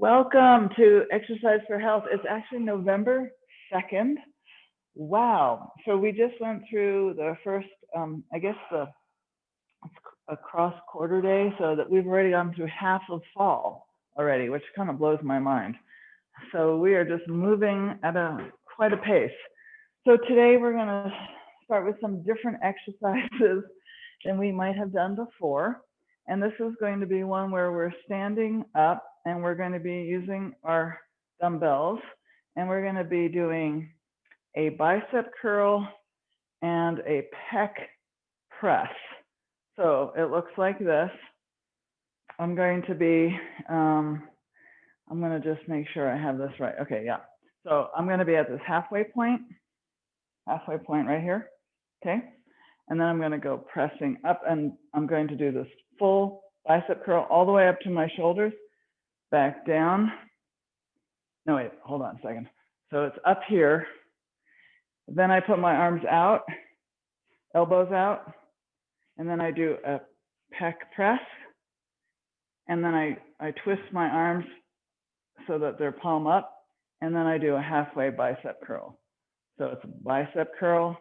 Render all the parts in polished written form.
Welcome to Exercise for Health. It's actually November 2nd. Wow. So we just went through the first, I guess a cross quarter day, so that we've already gone through half of fall already, which kind of blows my mind. So we are just moving at quite a pace. So today we're going to start with some different exercises than we might have done before. And this is going to be one where we're standing up and we're going to be using our dumbbells, and we're going to be doing a bicep curl and a pec press. So it looks like this. I'm going to be, I'm going to just make sure I have this right. Okay, yeah. So I'm going to be at this halfway point right here. Okay. And then I'm going to go pressing up, and I'm going to do this full bicep curl all the way up to my shoulders, back down. No, wait, hold on a second. So it's up here. Then I put my arms out, elbows out, and then I do a pec press. And then I twist my arms so that they're palm up, and then I do a halfway bicep curl. So it's a bicep curl,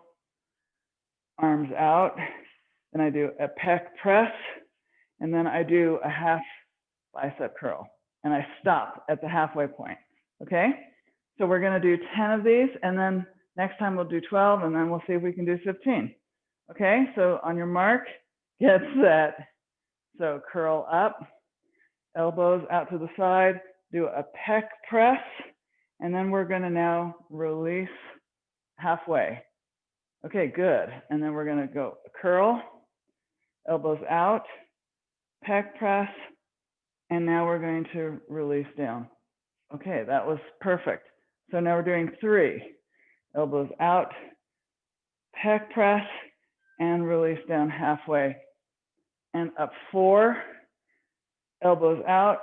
arms out, then I do a pec press, and then I do a half bicep curl, and I stop at the halfway point. Okay, so we're going to do 10 of these, and then next time we'll do 12, and then we'll see if we can do 15. Okay, so on your mark, get set. So curl up, elbows out to the side, do a pec press, and then we're going to now release halfway. Okay, good. And then we're going to go curl, elbows out, pec press, and now we're going to release down. Okay, that was perfect. So now we're doing 3. Elbows out, pec press, and release down halfway. And up 4, elbows out,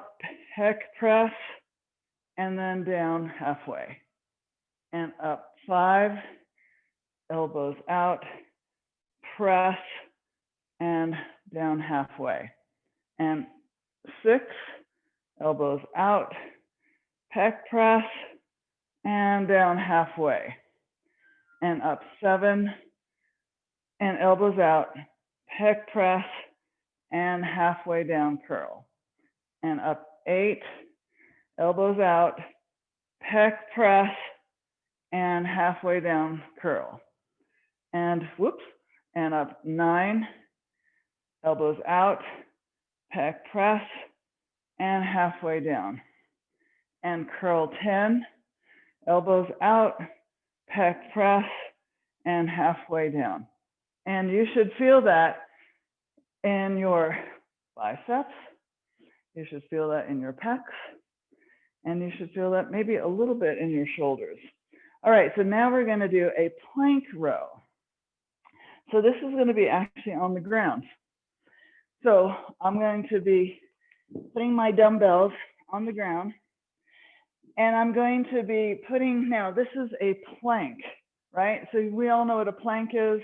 pec press, and then down halfway. And up 5, elbows out, press, and down halfway. And 6, elbows out, pec press, and down halfway. And up 7, and elbows out, pec press, and halfway down curl. And up 8, elbows out, pec press, and halfway down curl. And whoops, and up 9, elbows out, pec press, and halfway down. And curl 10, elbows out, pec press, and halfway down. And you should feel that in your biceps. You should feel that in your pecs. And you should feel that maybe a little bit in your shoulders. All right, so now we're going to do a plank row. So this is going to be actually on the ground. So I'm going to be putting my dumbbells on the ground, and I'm going to be putting, now this is a plank, right? So we all know what a plank is.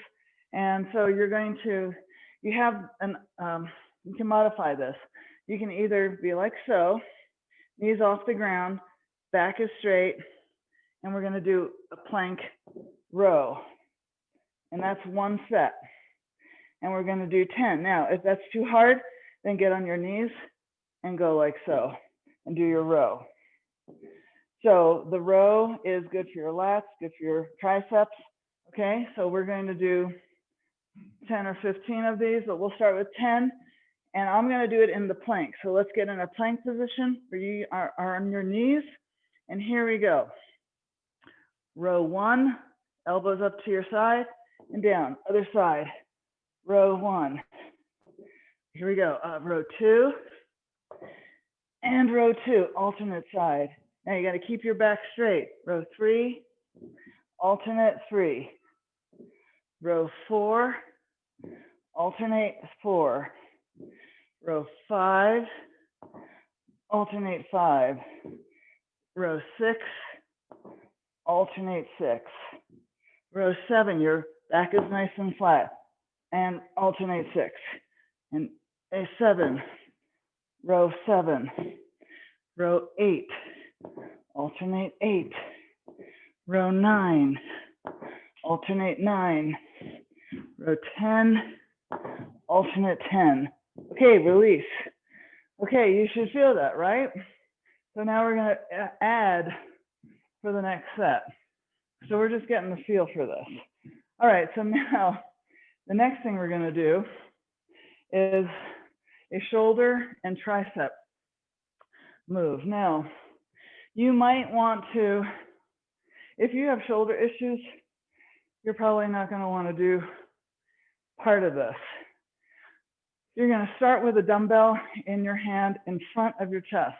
And so you're going to, you have an, you can modify this. You can either be like so, knees off the ground, back is straight, and we're going to do a plank row. And that's 1 set. And we're going to do 10. Now, if that's too hard, then get on your knees and go like so and do your row. So the row is good for your lats, good for your triceps. Okay, so we're going to do 10 or 15 of these, but we'll start with 10. And I'm going to do it in the plank. So let's get in a plank position where you are on your knees. And here we go. Row 1, elbows up to your side and down. Other side. Row 1. Here we go. Row 2 and row 2. Alternate side. Now you got to keep your back straight. Row 3. Alternate 3. Row 4. Alternate 4. Row 5. Alternate 5. Row 6. Alternate 6. Row 7, your back is nice and flat. And alternate 6. And a 7. Row 7. row 8, alternate 8, row 9, alternate 9, row 10, alternate 10. Okay, release. Okay, you should feel that, right? So now we're going to add for the next set. So we're just getting the feel for this. All right, so now the next thing we're going to do is a shoulder and tricep move. Now, you might want to, if you have shoulder issues, you're probably not going to want to do part of this. You're going to start with a dumbbell in your hand in front of your chest.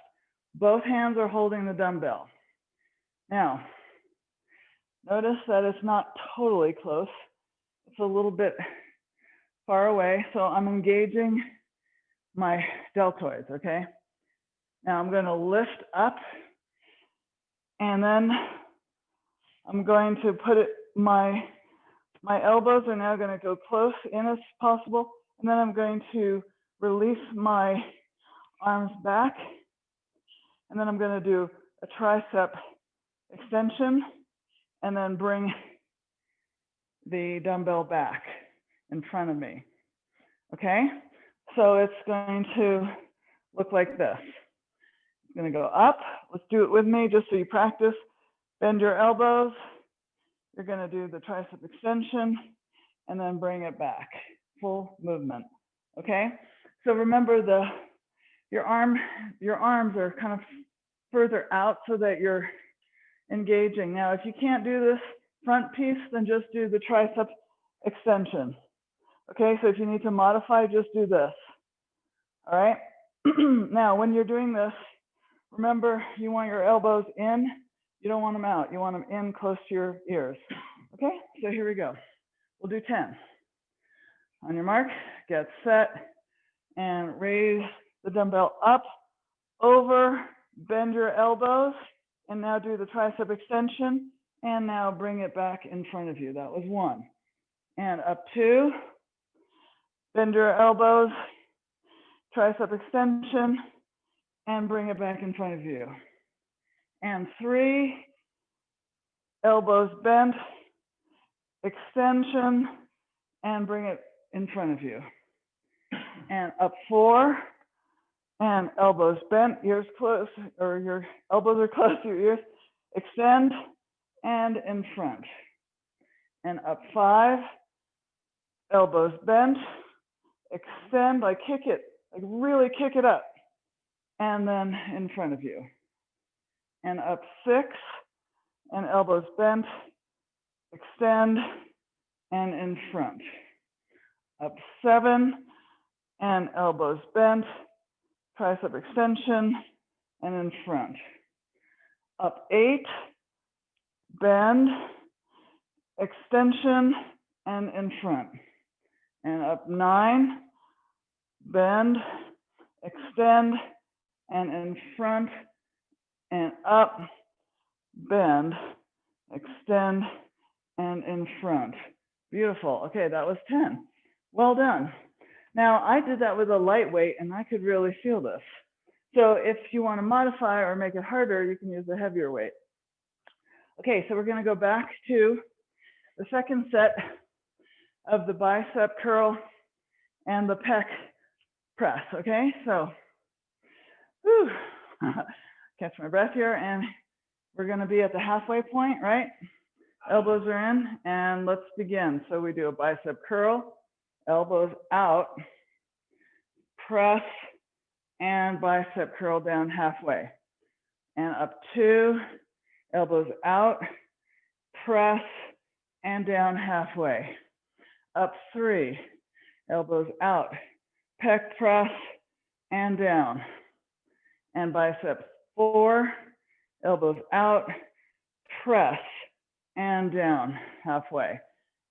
Both hands are holding the dumbbell. Now, notice that it's not totally close. It's a little bit far away, so I'm engaging my deltoids, okay? Now I'm going to lift up, and then I'm going to put it, my elbows are now going to go close in as possible, and then I'm going to release my arms back, and then I'm going to do a tricep extension, and then bring the dumbbell back in front of me, okay? So it's going to look like this. It's going to go up. Let's do it with me just so you practice. Bend your elbows. You're going to do the tricep extension and then bring it back. Full movement, okay? So remember your arms are kind of further out so that you're engaging. Now, if you can't do this front piece, then just do the tricep extension. Okay, so if you need to modify, just do this. All right. Now, when you're doing this, remember you want your elbows in. You don't want them out. You want them in close to your ears. Okay, so here we go. We'll do 10. On your mark, get set, and raise the dumbbell up, over, bend your elbows, and now do the tricep extension, and now bring it back in front of you. That was 1. And up 2, bend your elbows, tricep extension, and bring it back in front of you. And 3, elbows bent, extension, and bring it in front of you. And up 4, and elbows bent, ears close, or your elbows are close to your ears, extend, and in front. And up 5, elbows bent, extend, like kick it, like really kick it up, and then in front of you. And up 6, and elbows bent, extend, and in front. Up 7, and elbows bent, tricep extension, and in front. Up 8, bend, extension, and in front. And up 9, bend, extend, and in front, and up, bend, extend, and in front. Beautiful. Okay, that was 10. Well done. Now, I did that with a lightweight, and I could really feel this. So if you want to modify or make it harder, you can use a heavier weight. Okay, so we're going to go back to the second set of the bicep curl and the pec press, okay? So, whew, catch my breath here, and we're going to be at the halfway point, right? Elbows are in, and let's begin. So we do a bicep curl, elbows out, press, and bicep curl down halfway. And up 2, elbows out, press, and down halfway. Up 3, elbows out, pec press, and down. And bicep 4, elbows out, press, and down halfway.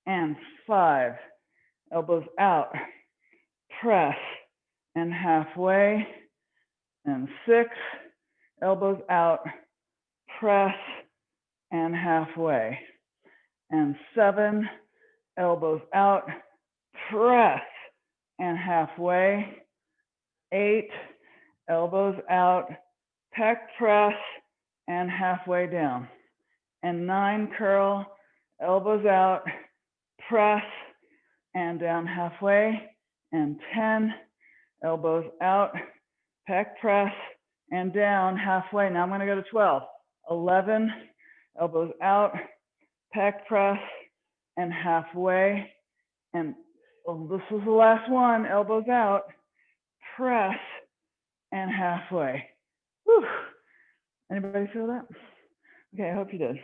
And 5, elbows out, press, and halfway. And 6, elbows out, press, and halfway. And 7, elbows out, press, and halfway. 8, elbows out, pec press, and halfway down. And 9, curl, elbows out, press, and down halfway. And 10, elbows out, pec press, and down halfway. Now I'm going to go to 12. 11, elbows out, pec press, and halfway. And this was the last one, elbows out, press, and halfway. Whew. Anybody feel that? Okay, I hope you did.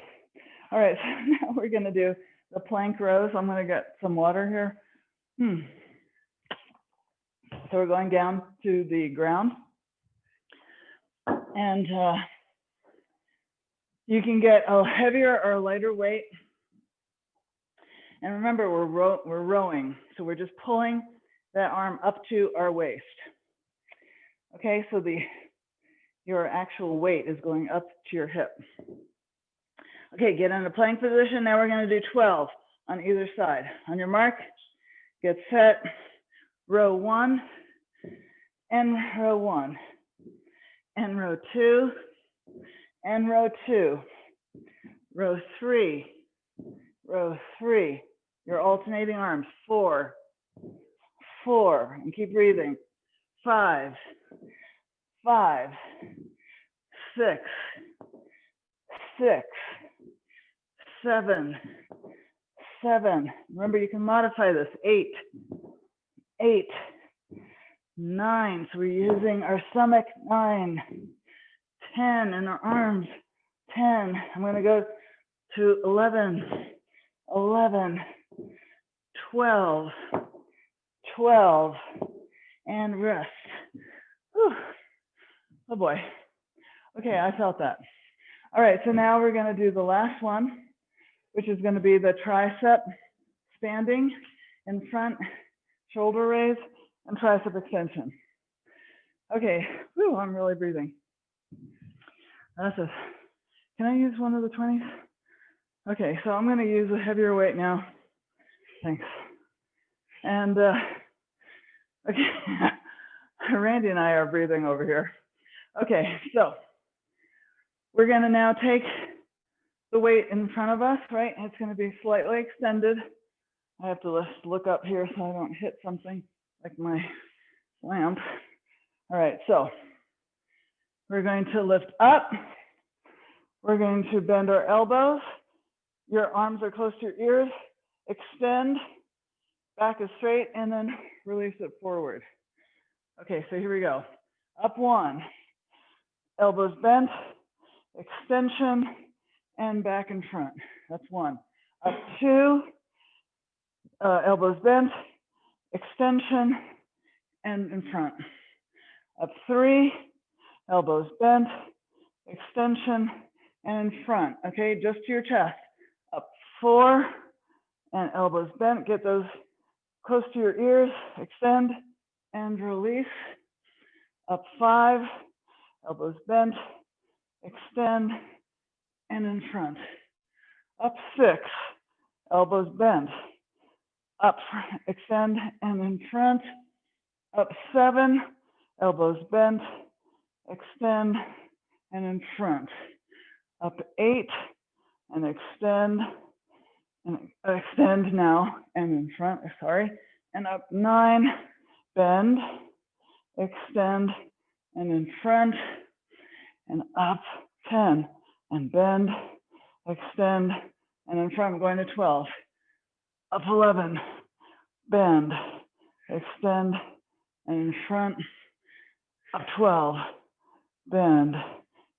All right, so now we're gonna do the plank rows. I'm gonna get some water here. So we're going down to the ground. And you can get a heavier or lighter weight. And remember, we're rowing. So we're just pulling that arm up to our waist. Okay, so your actual weight is going up to your hip. Okay, get in a plank position. Now we're going to do 12 on either side. On your mark, get set, row 1, and row 1, and row 2, and row 2, row 3, row 3. You're alternating arms. 4, 4, and keep breathing. 5, 5, 6, 6, 7, 7. Remember, you can modify this. 8, 8, 9. So we're using our stomach. 9, 10, and our arms. 10. I'm going to go to 11, 11, 12, 12, and rest. Whew. Oh boy. Okay, I felt that. All right, so now we're going to do the last one, which is going to be the tricep standing in front, shoulder raise, and tricep extension. Okay, whew, I'm really breathing. Can I use one of the 20s? Okay, so I'm going to use a heavier weight now. Thanks. And okay, Randy and I are breathing over here. Okay, so we're going to now take the weight in front of us, right? It's going to be slightly extended. I have to look up here so I don't hit something like my lamp. All right, so we're going to lift up. We're going to bend our elbows. Your arms are close to your ears. Extend, back is straight, and then release it forward. Okay, so here we go. Up 1, elbows bent, extension, and back in front. That's 1. Up 2, elbows bent, extension, and in front. Up 3, elbows bent, extension, and in front. Okay, just to your chest. Up 4, and elbows bent. Get those close to your ears. Extend and release. Up 5, elbows bent, extend, and in front. Up 6, elbows bent, up, extend, and in front. Up 7, elbows bent, extend, and in front. Up 8, and extend now, and in front, sorry. And up 9, bend, extend, and in front. And up 10, and bend, extend, and in front. I'm going to 12. Up 11, bend, extend, and in front. Up 12, bend,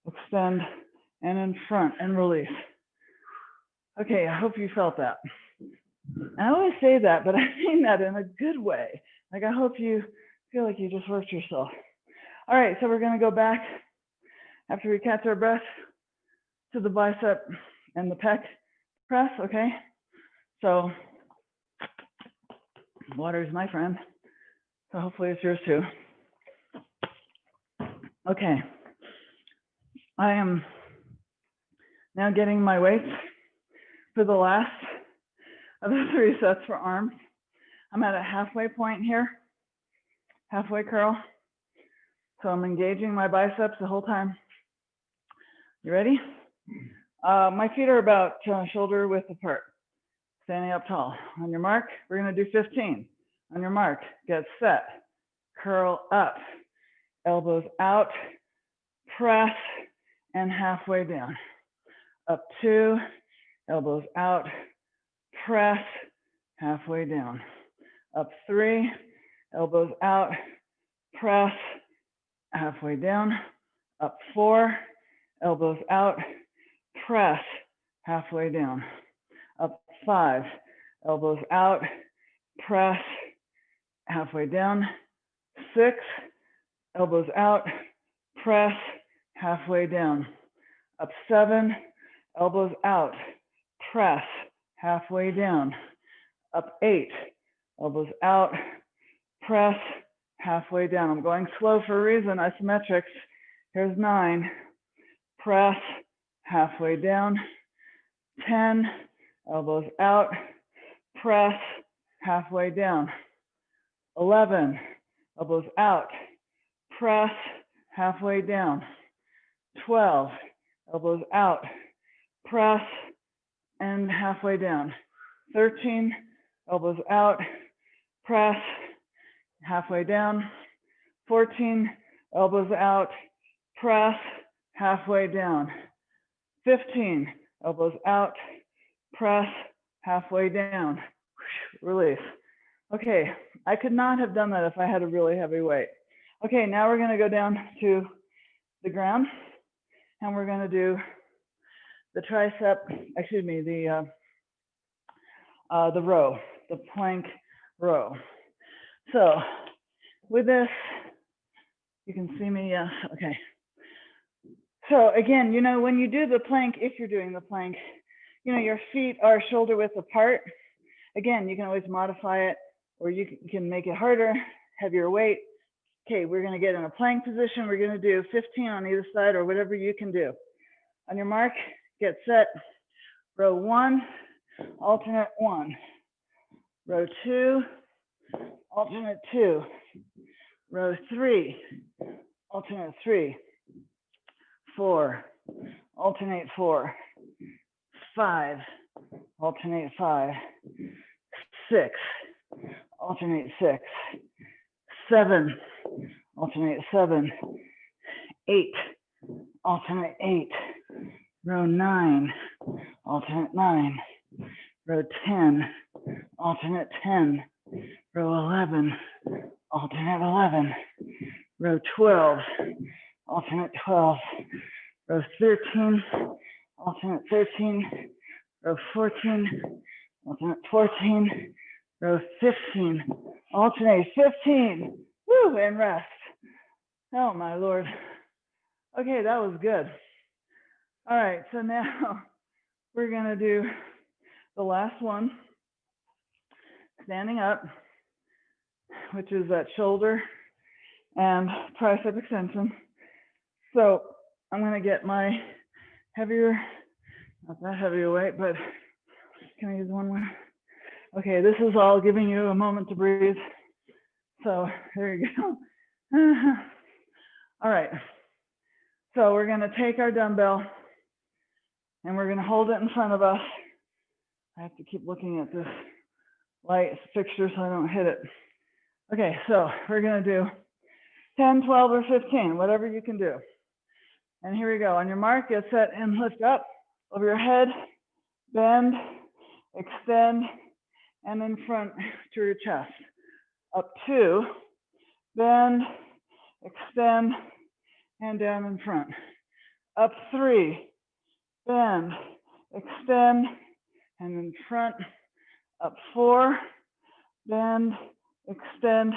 extend, and in front, and release. Okay, I hope you felt that. I always say that, but I mean that in a good way. Like, I hope you feel like you just worked yourself. All right, so we're going to go back after we catch our breath to the bicep and the pec press, okay? So water is my friend, so hopefully it's yours too. Okay, I am now getting my weights for the last of the 3 sets for arms. I'm at a halfway point here, halfway curl. So I'm engaging my biceps the whole time. You ready? My feet are about shoulder width apart, standing up tall. On your mark, we're gonna do 15. On your mark, get set, curl up, elbows out, press, and halfway down. Up 2, elbows out, press, halfway down. Up 3, elbows out, press, halfway down. Up 4, elbows out, press, halfway down. Up 5, elbows out, press, halfway down. 6, elbows out, press, halfway down. Up 7, elbows out, press, halfway down. Up 8, elbows out, press, halfway down. I'm going slow for a reason, isometrics. Here's 9, press, halfway down. 10, elbows out, press, halfway down. 11, elbows out, press, halfway down. 12, elbows out, press, and halfway down. 13, elbows out, press, halfway down. 14, elbows out, press, halfway down. 15, elbows out, press, halfway down. Release. Okay, I could not have done that if I had a really heavy weight. Okay, now we're gonna go down to the ground and we're gonna do the tricep, excuse me, the row, the plank row. So with this, you can see me, yes, okay. So again, you know, when you do the plank, if you're doing the plank, you know, your feet are shoulder width apart. Again, you can always modify it, or you can make it harder, heavier weight. Okay, we're gonna get in a plank position. We're gonna do 15 on either side or whatever you can do. On your mark, get set. Row 1, alternate 1. Row 2, alternate 2. Row 3, alternate 3. 4, alternate 4. 5, alternate 5. 6, alternate 6. 7, alternate 7. 8, alternate 8. Row 9, alternate 9. Row 10, alternate 10. Row 11, alternate 11. Row 12, alternate 12. Row 13, alternate 13. Row 14, alternate 14. Row 15, alternate 15. Woo, and rest. Oh my Lord. Okay, that was good. All right, so now we're gonna do the last one, standing up, which is that shoulder and tricep extension. So I'm gonna get my heavier, not that heavy a weight, but can I use one more? Okay, this is all giving you a moment to breathe. So there you go. All right, so we're gonna take our dumbbell and we're gonna hold it in front of us. I have to keep looking at this light fixture so I don't hit it. Okay, so we're gonna do 10, 12, or 15, whatever you can do. And here we go. On your mark, get set and lift up over your head, bend, extend, and in front to your chest. Up 2, bend, extend, and down in front. Up 3, bend, extend, and in front. Up 4, bend, extend,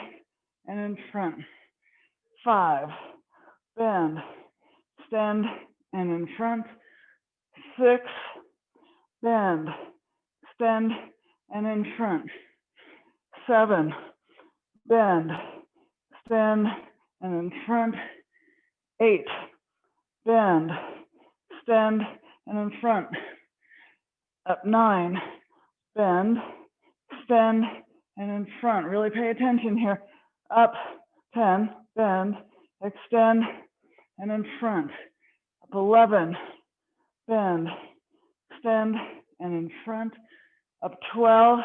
and in front. 5, bend, extend, and in front. 6, bend, extend, and in front. 7, bend, extend, and in front. 8, bend, extend, and in front. Up 9, bend, extend, and in front. Really pay attention here. Up 10, bend, extend, and in front. Up 11, bend, extend, and in front, up 12,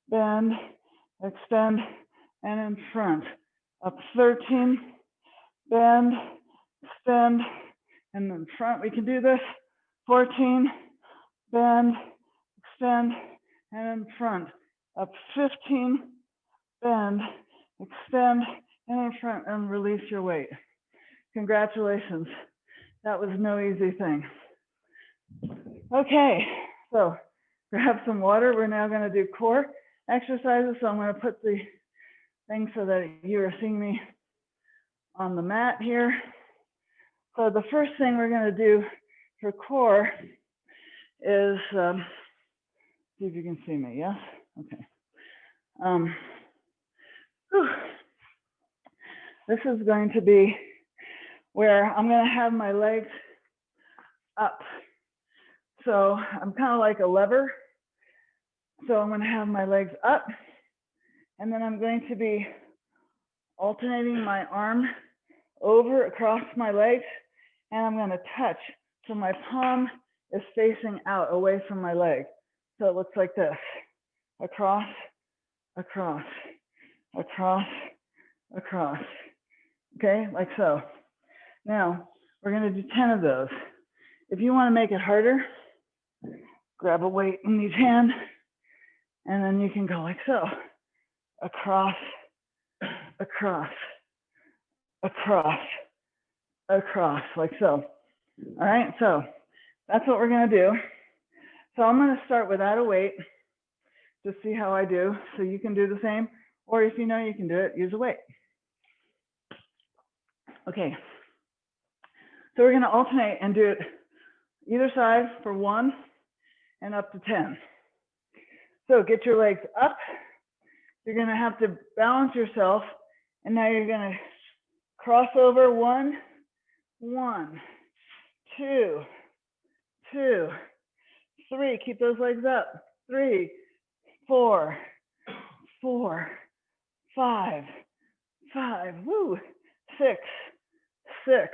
bend, extend, and in front, up 13, bend, extend, and in front. We can do this, 14, bend, extend, and in front, up 15, bend, extend, and in front, and release your weight. Congratulations. That was no easy thing. Okay, so grab some water. We're now going to do core exercises. So I'm going to put the thing so that you are seeing me on the mat here. So the first thing we're going to do for core is, see if you can see me, yes? Okay. This is going to be where I'm going to have my legs up. So I'm kind of like a lever. So I'm going to have my legs up, and then I'm going to be alternating my arm over across my legs, and I'm going to touch. So my palm is facing out away from my leg. So it looks like this: across, across, across, across. Okay, like so. Now we're going to do 10 of those. If you want to make it harder, grab a weight in each hand, and then you can go like so: across, across, across, across, like so. All right, so that's what we're going to do. So I'm going to start without a weight, just see how I do. So you can do the same, or if you know you can do it, use a weight. Okay, so we're going to alternate and do it either side for 1 and up to 10. So get your legs up. You're going to have to balance yourself, and now you're going to cross over. 1, 1, 2, 2, 3. Keep those legs up. 3, 4, 4, 5, 5. Woo. 6, 6,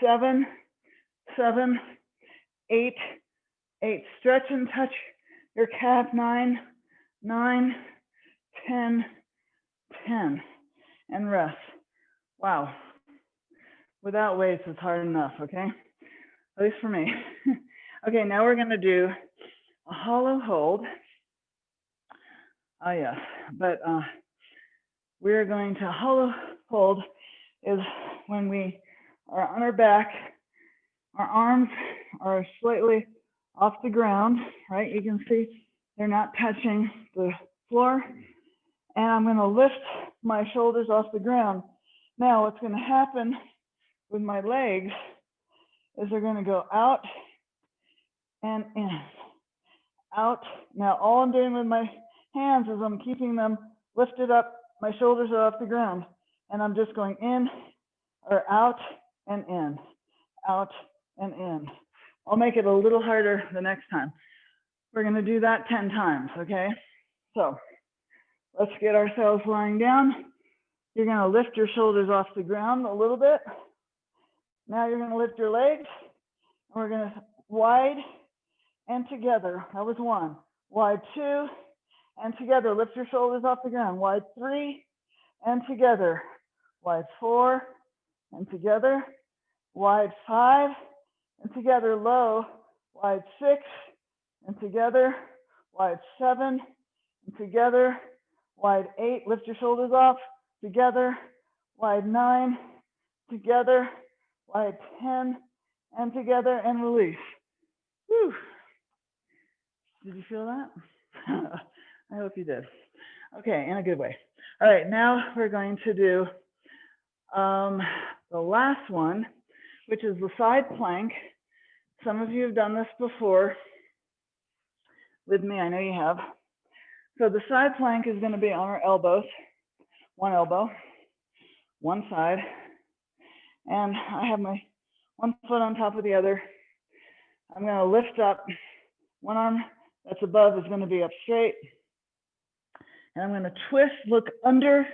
7, 7, 8, 8. Stretch and touch your calf. 9, 9, 10, 10. And rest. Wow. Without weights, it's hard enough, okay? At least for me. Okay, now we're going to do a hollow hold. Oh, yes. But we're going to hollow hold is when we are on our back, our arms are slightly off the ground, right? You can see they're not touching the floor. And I'm going to lift my shoulders off the ground. Now, what's going to happen with my legs is they're going to go out and in, out. Now, all I'm doing with my hands is I'm keeping them lifted up. My shoulders are off the ground, and I'm just going in or out and in, out and in. I'll make it a little harder the next time. We're going to do that 10 times, okay? So let's get ourselves lying down. You're going to lift your shoulders off the ground a little bit. Now you're going to lift your legs, and we're going to wide and together. That was 1. Wide 2 and together. Lift your shoulders off the ground. Wide 3 and together. Wide 4 and together. Wide 5 and together. Low. Wide 6 and together. Wide 7 and together. Wide 8. Lift your shoulders off. Together. Wide 9 together. Wide 10 and together, and release. Whew. Did you feel that? I hope you did. Okay, in a good way. All right, now we're going to do the last one, which is the side plank. Some of you have done this before with me. I know you have. So the side plank is going to be on our elbows, one elbow, one side, and I have my one foot on top of the other. I'm going to lift up. One arm that's above is going to be up straight. And I'm going to twist, look under,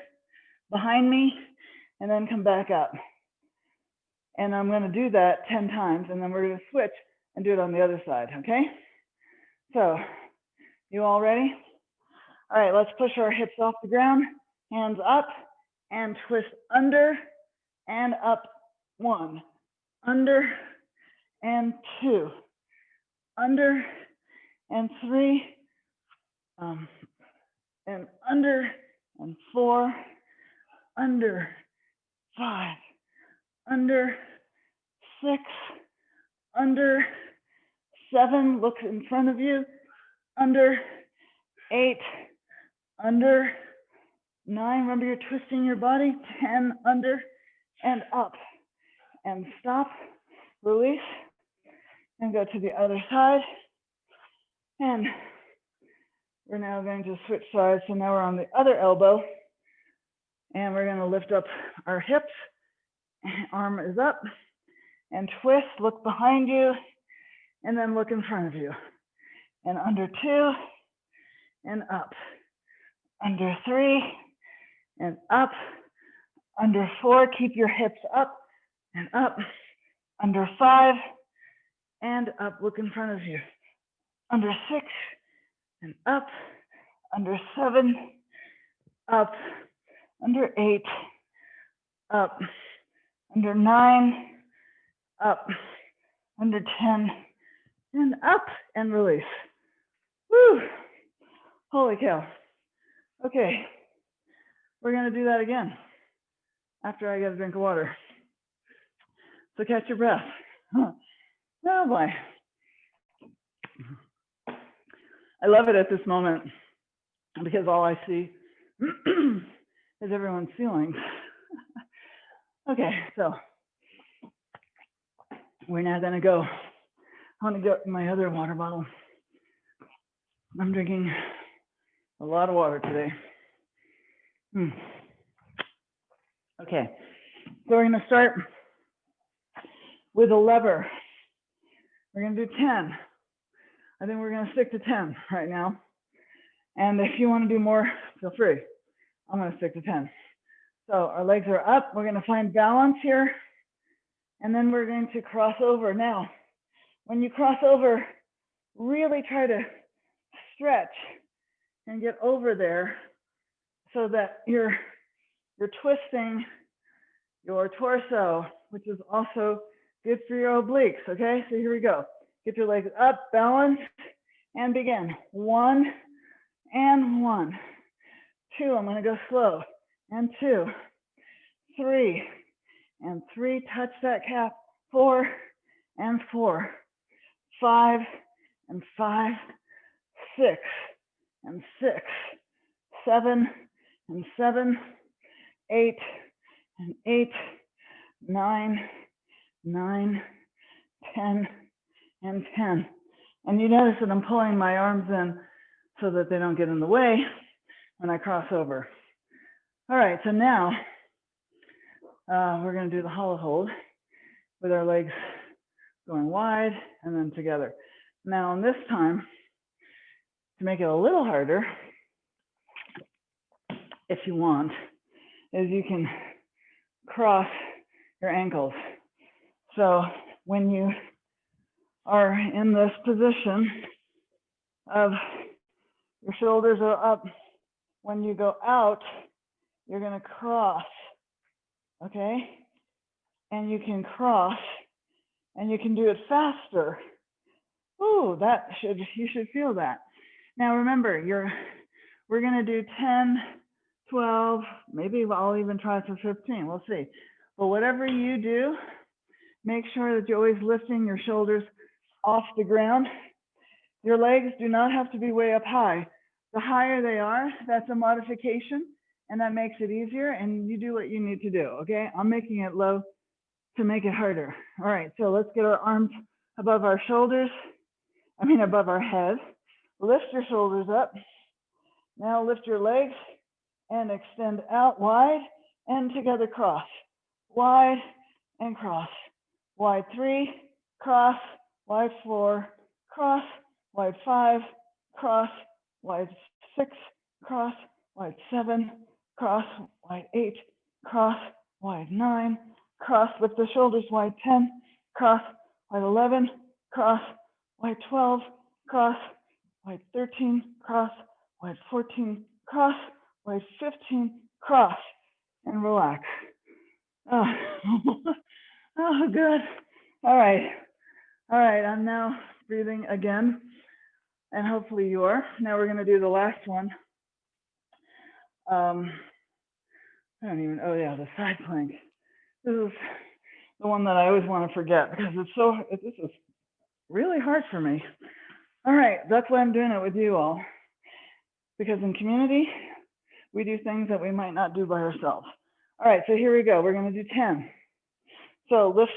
behind me, and then come back up. And I'm going to do that 10 times, and then we're going to switch. and do it on the other side, okay? So, you all ready? All right, let's push our hips off the ground, hands up, and twist under and up. 1, under and 2, under and 3, and under and 4, under 5, under 6, under 7, look in front of you, under 8, under 9, remember you're twisting your body, 10, under and up, and stop, release, and go to the other side. And we're now going to switch sides. So now we're on the other elbow, and we're going to lift up our hips. Arm is up, and twist, look behind you, and then look in front of you. And under 2, and up. Under 3, and up. Under 4, keep your hips up and up. Under 5, and up, look in front of you. Under 6, and up. Under 7, up. Under 8, up. Under 9, up. Under 10, and up, and release. Woo! Holy cow. Okay, we're gonna do that again after I get a drink of water. So catch your breath. Oh boy. I love it at this moment because all I see is everyone's feelings. Okay, so we're now gonna go. I wanna get my other water bottle. I'm drinking a lot of water today. Okay, so we're gonna start with a lever. We're gonna do 10. I think we're gonna stick to 10 right now. And if you wanna do more, feel free. I'm gonna stick to 10. So our legs are up. We're gonna find balance here. And then we're going to cross over. Now, when you cross over, really try to stretch and get over there so that you're twisting your torso, which is also good for your obliques, okay? So here we go. Get your legs up, balance, and begin. 1 and 1. 2, I'm gonna go slow, and 2, 3, and 3, touch that calf, 4 and 4, 5 and 5, 6 and 6, 7 and 7, 8 and 8, 9, 9, 10 and 10. And you notice that I'm pulling my arms in so that they don't get in the way when I cross over. All right, so now we're going to do the hollow hold with our legs going wide and then together. Now, this time, to make it a little harder, if you want, is you can cross your ankles. So when you are in this position of your shoulders are up, when you go out, you're going to cross, okay? And you can cross, and you can do it faster. Ooh, you should feel that. Now remember, we're going to do 10, 12, maybe I'll even try for 15, we'll see. But whatever you do, make sure that you're always lifting your shoulders off the ground. Your legs do not have to be way up high. The higher they are, that's a modification, and that makes it easier, and you do what you need to do, okay? I'm making it low to make it harder. All right, so let's get our arms above our shoulders, above our head. Lift your shoulders up. Now lift your legs and extend out wide and together cross. Wide and cross. Wide 3, cross, wide 4, cross, wide 5, cross, wide 6, cross, wide 7, cross, wide 8, cross, wide 9, cross, lift the shoulders, wide 10, cross, wide 11, cross, wide 12, cross, wide 13, cross, wide 14, cross, wide 15, cross, and relax. Oh, oh good. All right. All right, I'm now breathing again, and hopefully you are. Now we're gonna do the last one. I don't even, oh yeah, the side plank. This is the one that I always want to forget because this is really hard for me. All right, that's why I'm doing it with you all. Because in community, we do things that we might not do by ourselves. All right, so here we go. We're going to do 10. So lift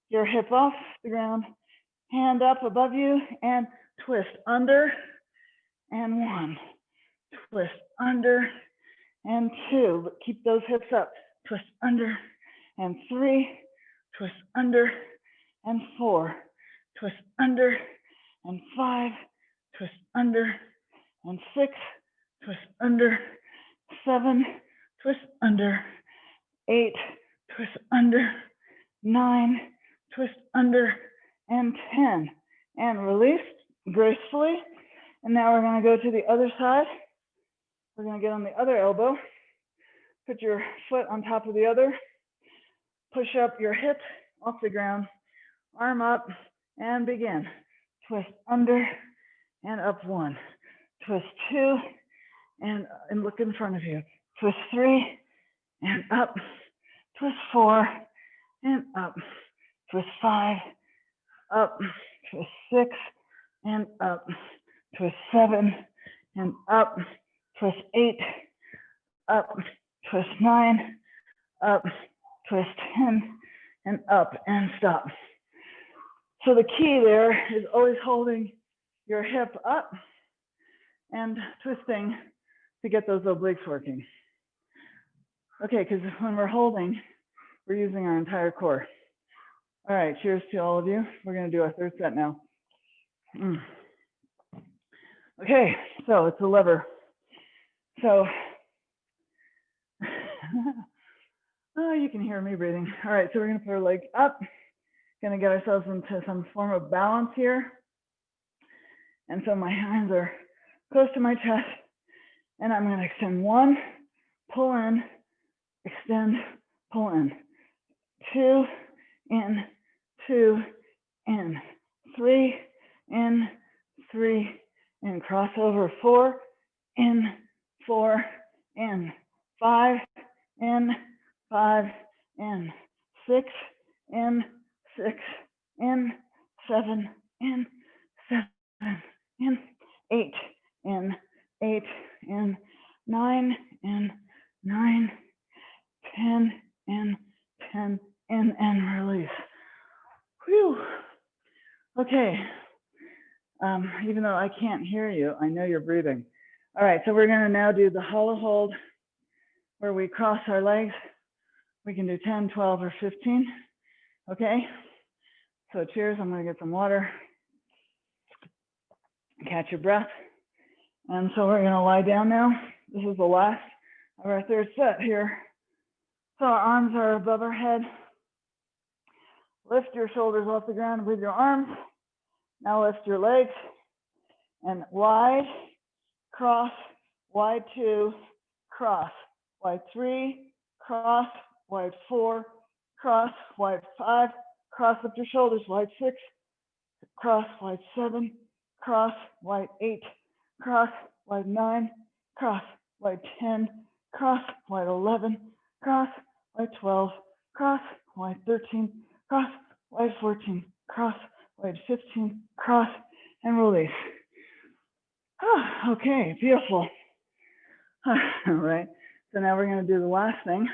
your hip off the ground, hand up above you, and twist under, and 1. Twist under, and 2. Keep those hips up. Twist under, and 3. Twist under, and 4. Twist under, and 5. Twist under, and 6. Twist under, 7. Twist under, 8. Twist under, 9. Twist under, and 10. And release gracefully. And now we're going to go to the other side. We're going to get on the other elbow. Put your foot on top of the other. Push up your hip off the ground. Arm up and begin. Twist under and up 1. Twist 2 and look in front of you. Twist 3 and up. Twist 4 and up. Twist 5, up. Twist 6 and up. Twist 7 and up. Twist 8, up. Twist 9, up. Twist 10 and up and stop. So the key there is always holding your hip up and twisting to get those obliques working. Okay, because when we're holding, we're using our entire core. All right, cheers to all of you. We're going to do our third set now. Okay, so it's a lever. So, oh, you can hear me breathing. All right, so we're going to put our leg up. Going to get ourselves into some form of balance here. And so my hands are close to my chest. And I'm going to extend 1, pull in, extend, pull in. 2, in, 2, in. 3, in, 3, in. Cross over. 4, in, 4, in. 5, in, 5, in. 6, in, 6, in. 7, in, 7, in. 8, in, 8, in. 9, in, 9. 10, in, 10, in, and release. Whew. Okay. Even though I can't hear you, I know you're breathing. All right, so we're gonna now do the hollow hold where we cross our legs. We can do 10, 12, or 15, okay? So cheers, I'm gonna get some water. Catch your breath. And so we're gonna lie down now. This is the last of our third set here. So our arms are above our head. Lift your shoulders off the ground with your arms. Now lift your legs and wide, cross, wide 2, cross, wide 3, cross, wide 4, cross, wide 5, cross up your shoulders, wide 6, cross, wide 7, cross, wide 8, cross, wide 9, cross, wide 10, cross, wide 11, cross, wide 12, cross, wide 13, cross, wide 14, cross, wide 15, cross, and release. Okay, beautiful. All right, so now we're going to do the last thing,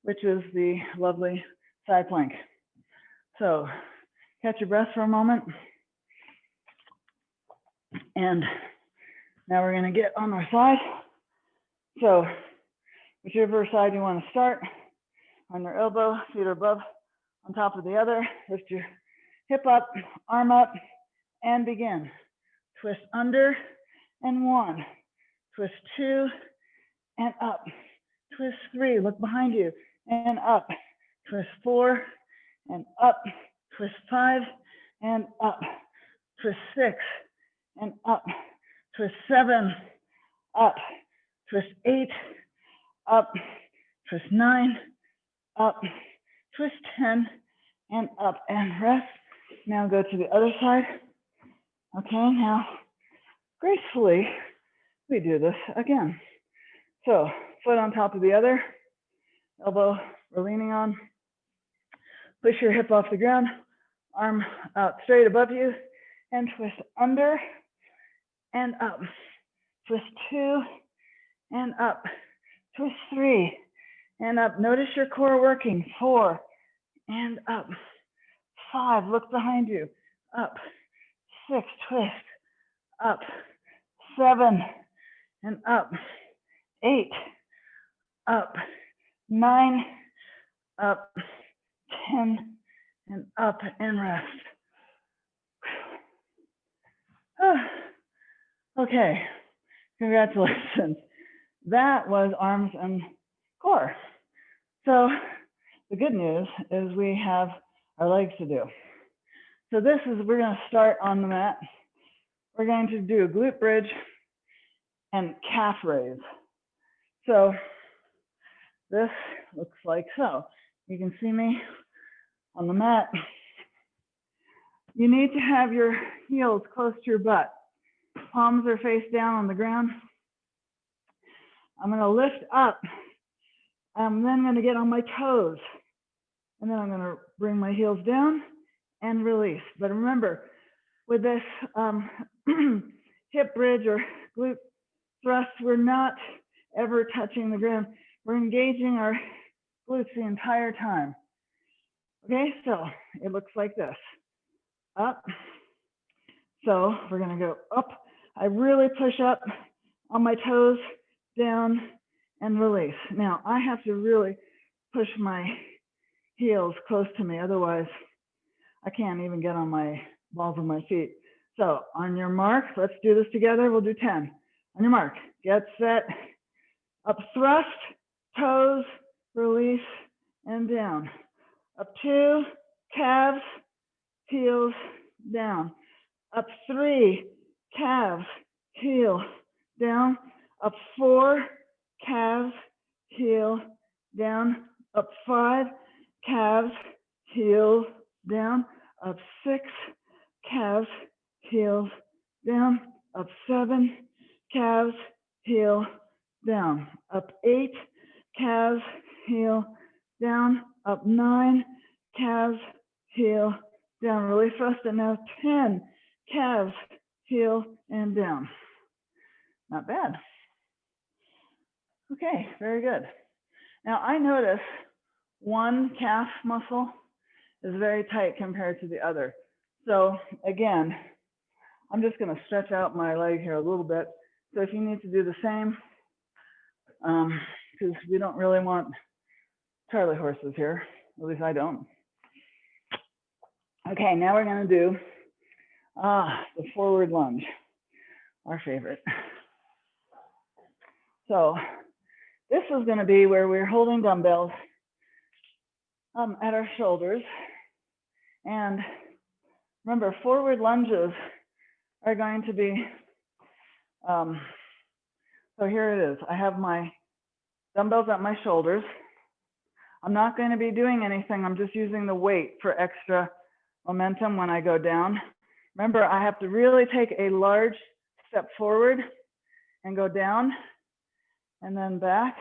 which is the lovely side plank. So catch your breath for a moment. And now we're going to get on our side. So whichever side you want to start, on your elbow, feet are above, on top of the other. Lift your hip up, arm up, and begin. Twist under and 1. Twist 2 and up. Twist 3, look behind you, and up. Twist 4 and up. Twist 5 and up. Twist 6 and up. Twist 7, up. Twist 8, up. Twist 9, up. Twist 10 and up and rest. Now go to the other side. Okay, now gracefully we do this again. So foot on top of the other, elbow we're leaning on. Push your hip off the ground, arm out straight above you, and twist under and up. Twist 2 and up. Twist 3 and up. Notice your core working. 4 and up. 5, look behind you. Up. 6, twist. Up. 7 and up. 8, up. 9, up. 10 and up and rest. Okay, congratulations. That was arms and core. So the good news is we have our legs to do. So this is, we're going to start on the mat. We're going to do a glute bridge and calf raise. So this looks like so. You can see me on the mat. You need to have your heels close to your butt. Palms are face down on the ground. I'm going to lift up. I'm then going to get on my toes. And then I'm going to bring my heels down and release. But remember, with this hip bridge or glute thrust, we're not ever touching the ground. We're engaging our glutes the entire time. Okay, so it looks like this. Up. So we're going to go up. I really push up on my toes, down, and release. Now, I have to really push my heels close to me. Otherwise, I can't even get on my balls of my feet. So on your mark, let's do this together. We'll do 10. On your mark, get set, up thrust, toes, release, and down. Up 2, calves, heels, down. Up 3, calves, heel, down. Up 4, calves, heel, down. Up 5, calves, heels, down. Up 6, calves, heels, down. Up 7, calves, heel, down. Up 8, calves, heel, down. Up 9, calves, heel, down. Release thrust, and now 10, calves, heel, and down. Not bad. Okay, very good. Now I notice one calf muscle is very tight compared to the other. So again, I'm just going to stretch out my leg here a little bit. So if you need to do the same, because we don't really want Charlie horses here, at least I don't. Okay, now we're going to do the forward lunge, our favorite. So this is going to be where we're holding dumbbells at our shoulders. And remember, forward lunges are going to be, so here it is. I have my dumbbells at my shoulders. I'm not going to be doing anything. I'm just using the weight for extra momentum when I go down. Remember, I have to really take a large step forward and go down and then back.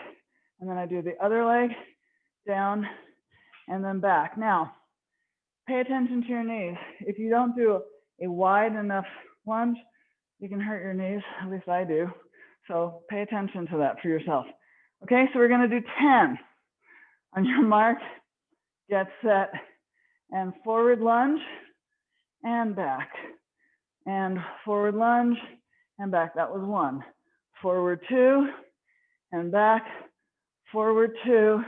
And then I do the other leg, down and then back. Now, pay attention to your knees. If you don't do a wide enough lunge, you can hurt your knees, at least I do. So pay attention to that for yourself. Okay, so we're gonna do 10. On your mark, get set, and forward lunge, and back. And forward lunge, and back. That was 1. Forward 2, and back. Forward 2,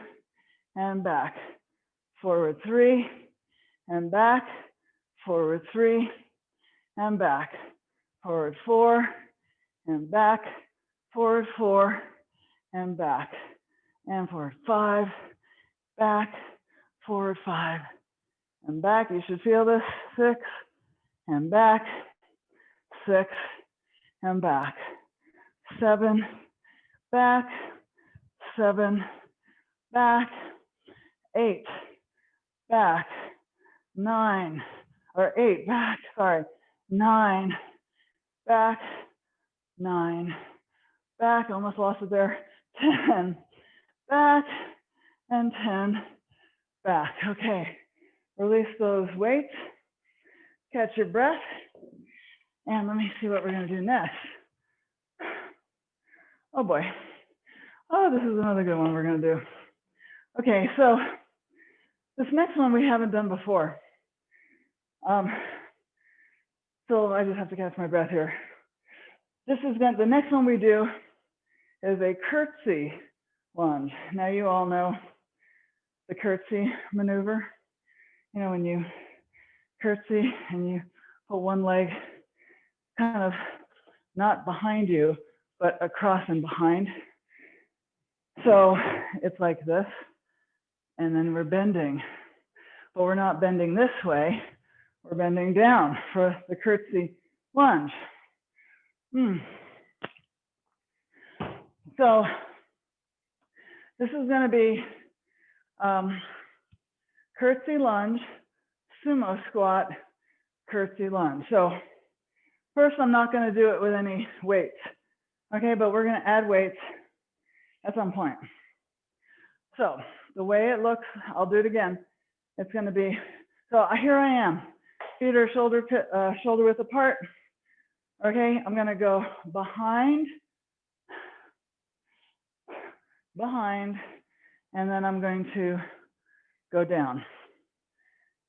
and back. Forward 3, and back. Forward 3, and back. Forward 4, and back. Forward 4, and back. And forward 5, back. Forward 5, and back. You should feel this. 6, and back, 6, and back, 7, back, 7, back, 8, back, 9, or 8, back, sorry, 9, back, 9, back, almost lost it there, 10, back, and 10, back. Okay, release those weights, catch your breath, and let me see what we're gonna do next. Oh boy. Oh, this is another good one we're gonna do. Okay, so this next one we haven't done before. So I just have to catch my breath here. The next one we do is a curtsy lunge. Now you all know the curtsy maneuver. You know, when you curtsy and you put one leg kind of not behind you, but across and behind. So it's like this, and then we're bending. But we're not bending this way, we're bending down for the curtsy lunge. So this is gonna be curtsy lunge, sumo squat, curtsy lunge. So first, I'm not gonna do it with any weights, okay? But we're gonna add weights at some point. So the way it looks, I'll do it again. It's gonna be, so here I am. Feet are shoulder width apart. Okay, I'm gonna go behind, and then I'm going to go down.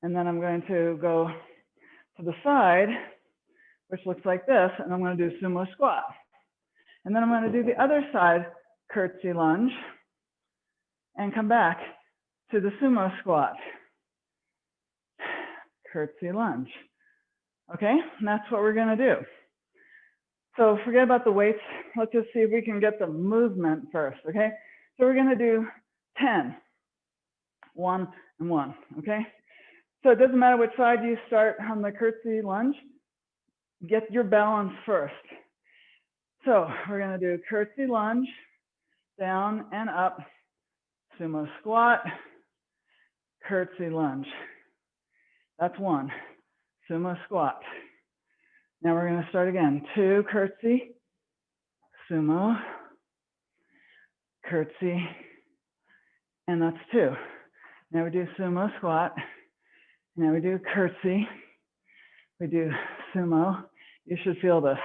And then I'm going to go to the side, which looks like this, and I'm gonna do sumo squat. And then I'm gonna do the other side, curtsy lunge, and come back to the sumo squat. Curtsy lunge. Okay, and that's what we're gonna do. So forget about the weights. Let's just see if we can get the movement first, okay? So we're gonna do 10, 1 and 1, okay? So it doesn't matter which side you start on the curtsy lunge, get your balance first. So we're gonna do curtsy lunge, down and up, sumo squat, curtsy lunge. That's 1, sumo squat. Now we're gonna start again. 2, curtsy, sumo, curtsy, and that's 2. Now we do sumo squat. Now we do curtsy. We do sumo. You should feel this.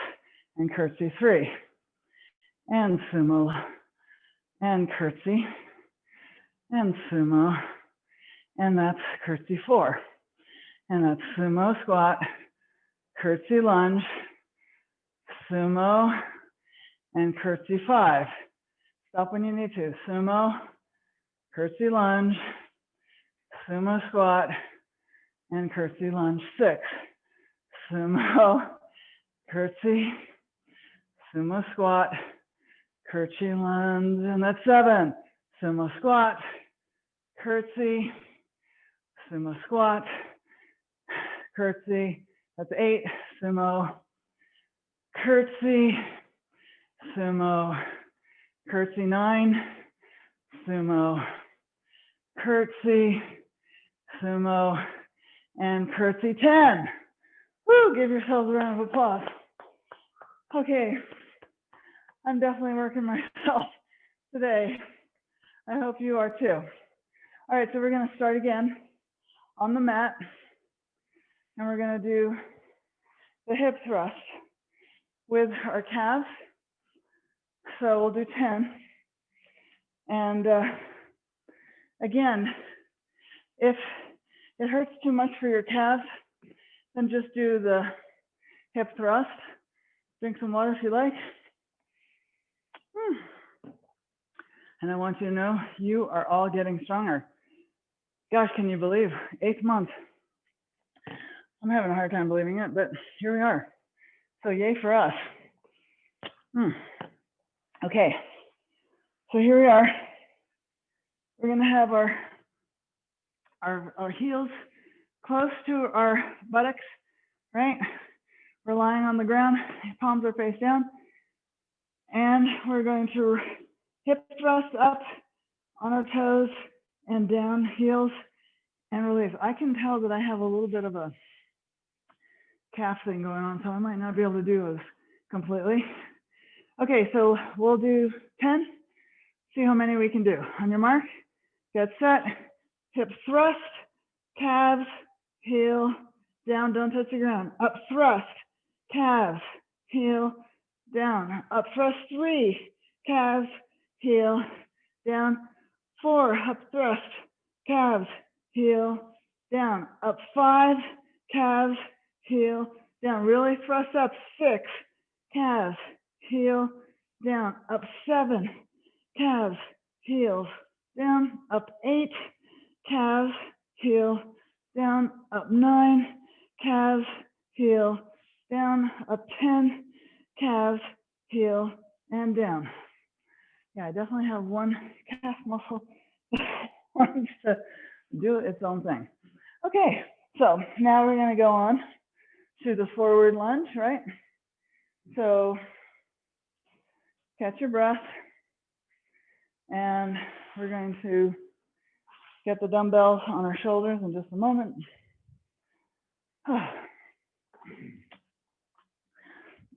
And curtsy 3. And sumo. And curtsy. And sumo. And that's curtsy 4. And that's sumo squat, curtsy lunge, sumo, and curtsy 5. Stop when you need to. Sumo, curtsy lunge, sumo squat, and curtsy lunge 6. Sumo, curtsy, sumo squat, curtsy lunge, and that's 7. Sumo squat, curtsy, sumo squat, curtsy, that's 8. Sumo, curtsy, sumo, curtsy 9, sumo, curtsy, sumo, and curtsy 10. Woo, give yourselves a round of applause. Okay, I'm definitely working myself today. I hope you are too. All right, so we're gonna start again on the mat, and we're gonna do the hip thrust with our calves. So we'll do 10. And again, if it hurts too much for your calves, then just do the hip thrust. Drink some water if you like. And I want you to know you are all getting stronger. Gosh, can you believe? 8th month. I'm having a hard time believing it, but here we are. So yay for us. Okay, so here we are. We're gonna have our heels close to our buttocks, right? We're lying on the ground, palms are face down, and we're going to hip thrust up on our toes and down, heels, and release. I can tell that I have a little bit of a calf thing going on, so I might not be able to do this completely. Okay, so we'll do 10, see how many we can do. On your mark, get set, hip thrust, calves, heel, down, don't touch the ground. Up thrust, calves, heel, down. Up thrust 3, calves, heel, down. 4, up thrust, calves, heel, down. Up 5, calves, heel, down. Really thrust up. 6, calves, heel, down. Up 7, calves, heels, down. Up 8, calves, heel, down. Up 9, calves, heel, down. Up 10, calves, heel, and down. Yeah, I definitely have one calf muscle that wants to do its own thing. Okay, so now we're going to go on to the forward lunge, right? So catch your breath, and we're going to get the dumbbells on our shoulders in just a moment. Oh,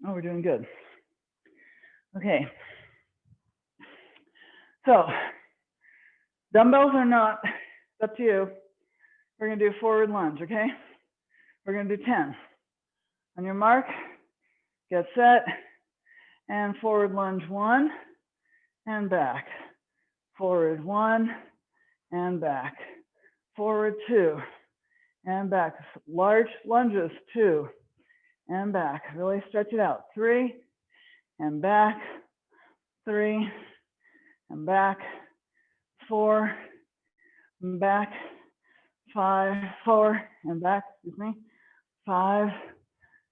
we're doing good. Okay. So dumbbells or not, it's up to you. We're going to do forward lunge, okay? We're going to do 10. On your mark, get set, and forward lunge 1, and back. Forward 1, and back. Forward 2, and back. Large lunges, 2, and back. Really stretch it out. 3, and back. 3, and back. 4, and back. 5, 4, and back, excuse me. 5,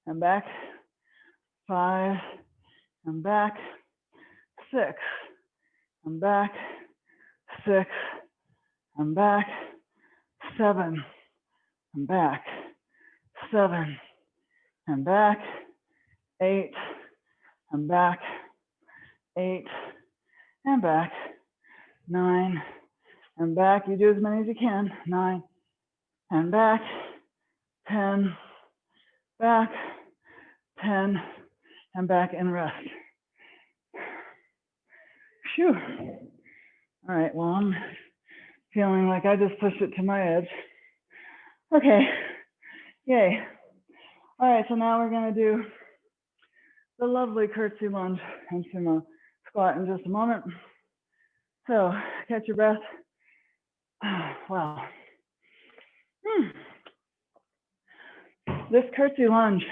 and back. 5, and back. 6, and back. 6, and back. 7, and back. 7, and back. 8, and back. 8, and back. 9, and back. You do as many as you can. 9, and back. 10, back. 10, and back, and rest. Phew. All right, well, I'm feeling like I just pushed it to my edge. Okay, yay. All right, so now we're gonna do the lovely curtsy lunge and sumo squat in just a moment. So catch your breath. Wow. This curtsy lunge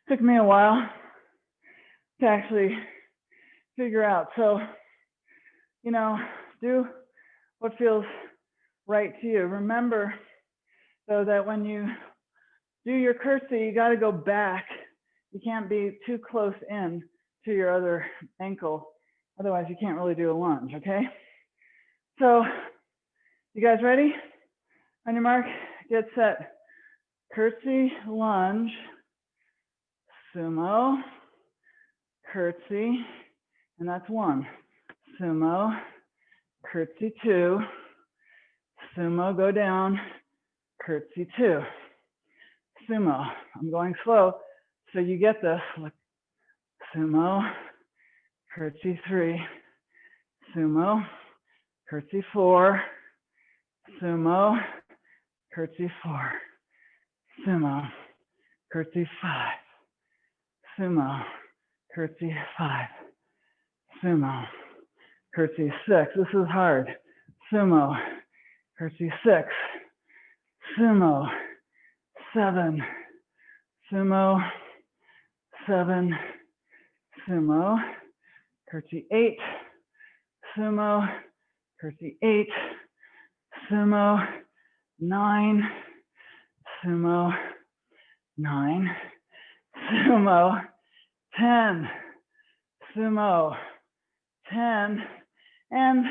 took me a while to actually figure out. So, you know, do what feels right to you. Remember, though, that when you do your curtsy, you got to go back. You can't be too close in to your other ankle. Otherwise, you can't really do a lunge, okay? So, you guys ready? On your mark, get set. Curtsy, lunge, sumo, curtsy, and that's 1. Sumo, curtsy 2, sumo, go down, curtsy 2, sumo. I'm going slow, so you get this. Look. Sumo, curtsy 3, sumo, curtsy 4, sumo, curtsy 4, sumo, curtsy 5, sumo, curtsy 5, sumo, curtsy 6. This is hard. Sumo, curtsy 6, sumo, 7, sumo, 7, sumo, curtsy 8, sumo, curtsy 8, sumo, 9, sumo, 9, sumo, 10, sumo, 10, and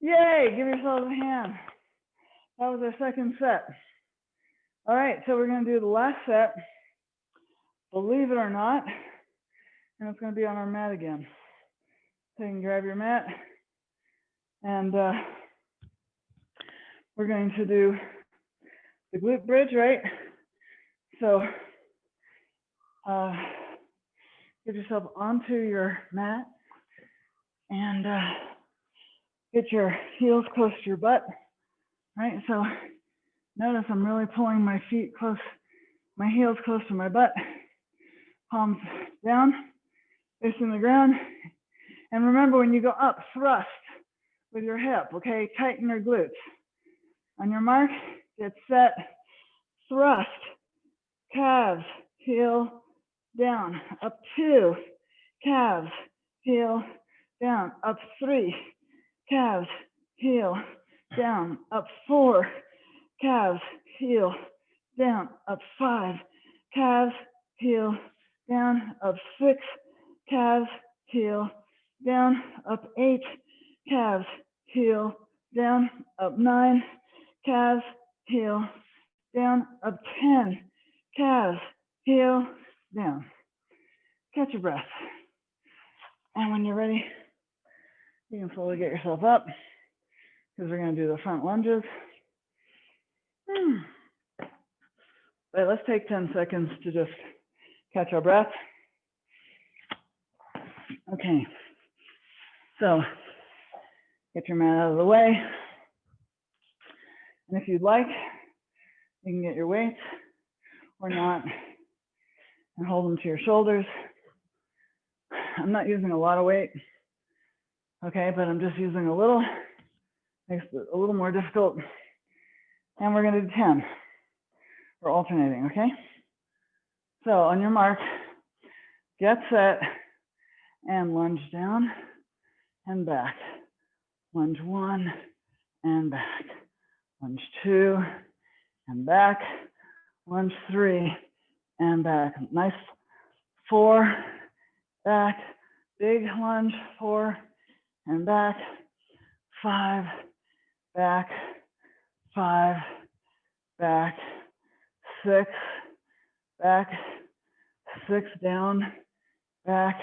yay, give yourselves a hand. That was our second set. All right, so we're gonna do the last set, believe it or not, and it's gonna be on our mat again. So you can grab your mat, and we're going to do the glute bridge, right? So get yourself onto your mat and get your heels close to your butt, right? So notice I'm really pulling my feet close, my heels close to my butt, palms down, facing the ground. And remember, when you go up, thrust with your hip, okay? Tighten your glutes. On your mark, get set, thrust, calves, heel, down, up 2, calves, heel, down, up 3, calves, heel, down, up 4, calves, heel, down, up 5, calves, heel, down, up 6, calves, heel, down, up 8, calves, heel, down, up 9, calves, heel, down, up 10, calves, heel, down. Catch your breath. And when you're ready, you can slowly get yourself up because we're going to do the front lunges. But let's take 10 seconds to just catch our breath. Okay, so get your mat out of the way. And if you'd like, you can get your weights or not and hold them to your shoulders. I'm not using a lot of weight, okay, but I'm just using a little, makes it a little more difficult. And we're gonna do 10. We're alternating, okay? So on your mark, get set, and lunge down and back. Lunge 1 and back. Lunge 2 and back. Lunge 3 and back. Nice 4, back. Big lunge, 4 and back. 5, back. 5, back. 6, back. 6 down, back.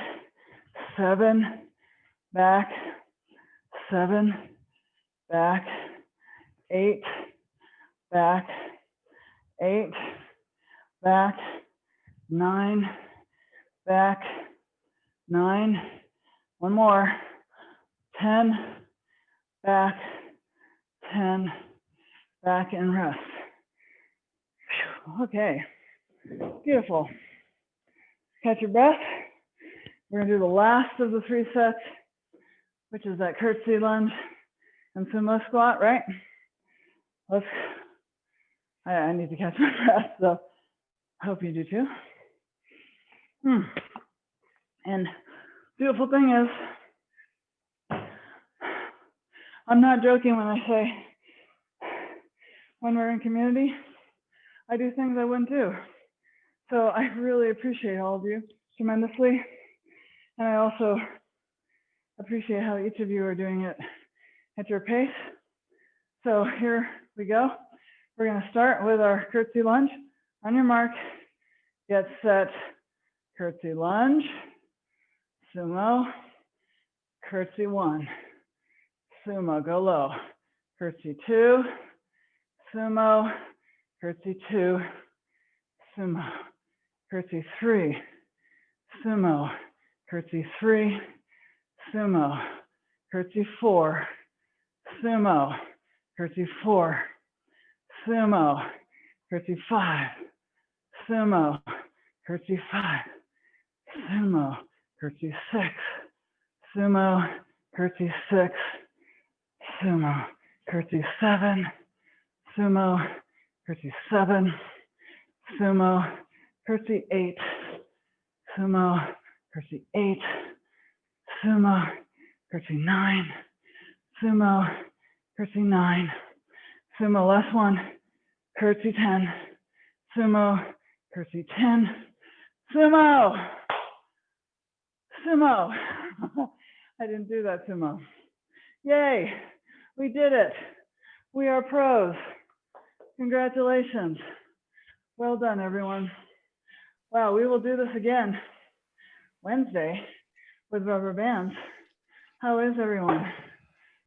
7, back. 7, back. 8, back. 8, back. 9, back. 9, one more. 10, back. 10, back, and rest. Okay, beautiful. Catch your breath. We're gonna do the last of the 3 sets, which is that curtsy lunge and sumo squat, right? I need to catch my breath, so I hope you do too. And beautiful thing is, I'm not joking when I say, when we're in community, I do things I wouldn't do. So I really appreciate all of you tremendously. And I also appreciate how each of you are doing it at your pace. So here we go. We're gonna start with our curtsy lunge. On your mark, get set, curtsy lunge, sumo, curtsy 1, sumo, go low, curtsy 2, sumo, curtsy 2, sumo, curtsy 3, sumo, curtsy 3, sumo, curtsy 4, sumo, curtsy 4, sumo, curtsy 5, sumo, curtsy 5, sumo, curtsy 6, sumo, curtsy 6, sumo, curtsy 7, sumo, curtsy 7, sumo, curtsy 8, sumo, curtsy 8, sumo, curtsy 9, sumo, curtsy 9, sumo, last one, curtsy 10, sumo, curtsy 10, sumo, sumo. I didn't do that sumo. Yay, we did it. We are pros. Congratulations. Well done, everyone. Wow, we will do this again Wednesday with rubber bands. How is everyone?